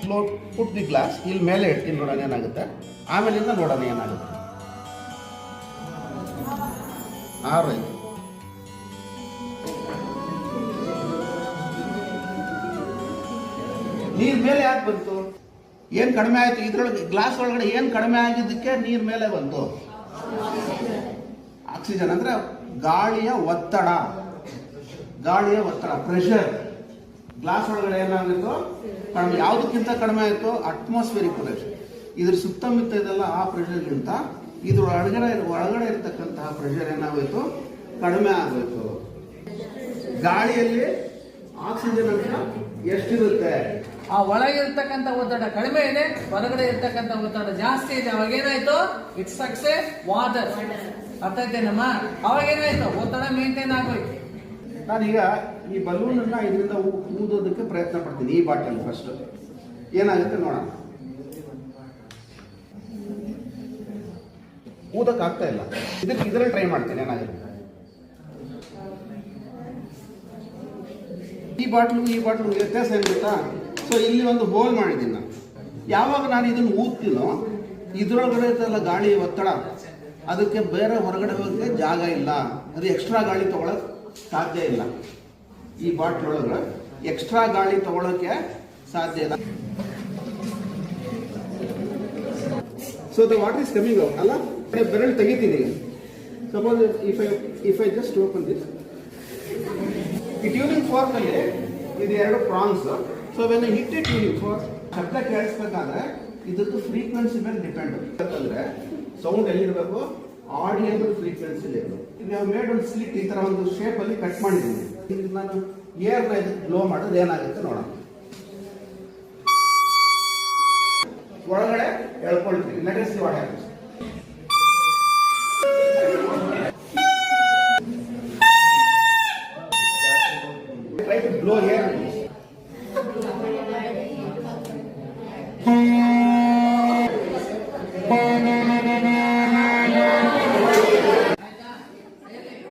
Slow put the glass ಇಲ್ಲಿ ಮೇಲೆ ಇಡ್ತೀನಿ ನೋಡೋಣ ಏನಾಗುತ್ತೆ, ಆಮೇಲಿಂದ ನೋಡೋಣ ಏನಾಗುತ್ತೆ. ಆರಾಯ್ತು. ನೀರ್ ಮೇಲೆ ಯಾಕೆ ಬಂತು? ಏನ್ ಕಡಿಮೆ ಆಯ್ತು ಇದ್ರೊಳಗೆ? ಗ್ಲಾಸ್ ಒಳಗಡೆ ಏನ್ ಕಡಿಮೆ ಆಗಿದ್ದಕ್ಕೆ ನೀರ್ ಮೇಲೆ ಬಂತು? ಆಕ್ಸಿಜನ್ ಅಂದ್ರೆ ಗಾಳಿಯ ಒತ್ತಡ, ಪ್ರೆಷರ್. ಗ್ಲಾಸ್ ಒಳಗಡೆ ಏನಾಗಿತ್ತು? ಕಡಿಮೆ. ಯಾವುದಕ್ಕಿಂತ ಕಡಿಮೆ ಆಯಿತು? Atmospheric pressure. ಇದ್ರ ಸುತ್ತಮುತ್ತ ಇದೆಲ್ಲ ಆ ಪ್ರೆಷರ್ಗಿಂತ ಇದ್ರ ಒಳಗಡೆ ಇರ್ತಕ್ಕಂತಹ ಪ್ರೆಷರ್ ಏನಾಗೋಯ್ತು? ಕಡಿಮೆ ಆಗೋಯ್ತು. ಗಾಳಿಯಲ್ಲಿ ಆಕ್ಸಿಜನ್ ಅಂಶ ಎಷ್ಟಿರುತ್ತೆ? ಆ ಒಳಗಿರ್ತಕ್ಕಂಥ ಒತ್ತಡ ಕಡಿಮೆ ಇದೆ, ಹೊರಗಡೆ ಇರ್ತಕ್ಕಂಥ ಒತ್ತಡ ಜಾಸ್ತಿ ಇದೆ. ಅವಾಗ ಏನಾಯ್ತು? It's sucks water. ಅರ್ಥ ಆಯ್ತೇನಮ್ಮ? ಅವಾಗ ಏನಾಯ್ತು? ಒತ್ತಡ ಮೇಂಟೈನ್ ಆಗೋಯ್ತು. ನಾನೀಗ ಈ ಬಲೂನ್ ಅನ್ನ ಇದರಿಂದ ಊದೋದಕ್ಕೆ ಪ್ರಯತ್ನ ಪಡ್ತೀನಿ. ಈ ಬಾಟಲ್ ಫಸ್ಟ್ ಏನಾಗುತ್ತೆ ನೋಡೋಣ. ಊದಕ್ಕೆ ಆಗ್ತಾ ಇಲ್ಲ. ಇದರಲ್ಲಿ ಟ್ರೈ ಮಾಡ್ತೀನಿ ಏನಾಗುತ್ತೆ. ಈ ಬಾಟ್ಲು ವ್ಯತ್ಯಾಸ ಏನ್ ಗೊತ್ತಾ? ಸೊ ಇಲ್ಲಿ ಒಂದು ಹೋಲ್ ಮಾಡಿದ್ದೀನಿ ನಾನು. ಯಾವಾಗ ನಾನು ಇದನ್ನು ಊದ್ತೀನೋ ಇದ್ರೊಳಗಡೆ ಇರ್ತಲ್ಲ ಗಾಳಿ ಒತ್ತಡ, ಅದಕ್ಕೆ ಬೇರೆ ಹೊರಗಡೆ ಹೋಗಕ್ಕೆ ಜಾಗ ಇಲ್ಲ. ಅದು ಎಕ್ಸ್ಟ್ರಾ ಗಾಳಿ ತಗೊಳಕ್ ಸಾಧ್ಯ ಇಲ್ಲ. ಈ ಬಾಟ್ಲ್ ಒಳಗಡೆ ಎಕ್ಸ್ಟ್ರಾ ಗಾಳಿ ತಗೊಳಕ್ಕೆ ಸಾಧ್ಯ ಇಲ್ಲ. So the water is coming out ಅಲ್ಲ. ಬೆರಳು ತೆಗಿತೀನಿ. Suppose if I just open this. ಈ ಟ್ಯೂನಿಂಗ್ ಫಾರ್ಕ್ ಅಲ್ಲಿ ಇದು 2 prongs. So when I hit tuning fork, ಶಬ್ದ ಕೇಳಿಸ್ಬೇಕಾದ್ರೆ ಇದ್ರದ್ದು ಫ್ರೀಕ್ವೆನ್ಸಿ ಮೇಲೆ ಡಿಪೆಂಡ್. ಯಾಕಂದ್ರೆ ಸೌಂಡ್ ಎಲ್ಲಿರಬೇಕು? ಆಡಿಯಬಲ್ ಫ್ರೀಕ್ವೆನ್ಸಿ ಇರಬೇಕು. ಈಗ ನಾವು ಮೇಡ್ ಒಂದು ಸ್ಲಿಟ್ ಈ ತರ ಒಂದು ಶೇಪ್ ಅಲ್ಲಿ ಕಟ್ ಮಾಡಿದ್ದೀನಿ. ಈಗ ನಾನು ಏರ್ನ ಇದಕ್ಕೆ ಬ್ಲೋ ಮಾಡೋದು ಏನಾಗುತ್ತೆ ನೋಡೋಣ. ಒಳಗಡೆ ಎಳ್ಕೊಳ್ತೀವಿ. Let us see what happens. Try to blow air.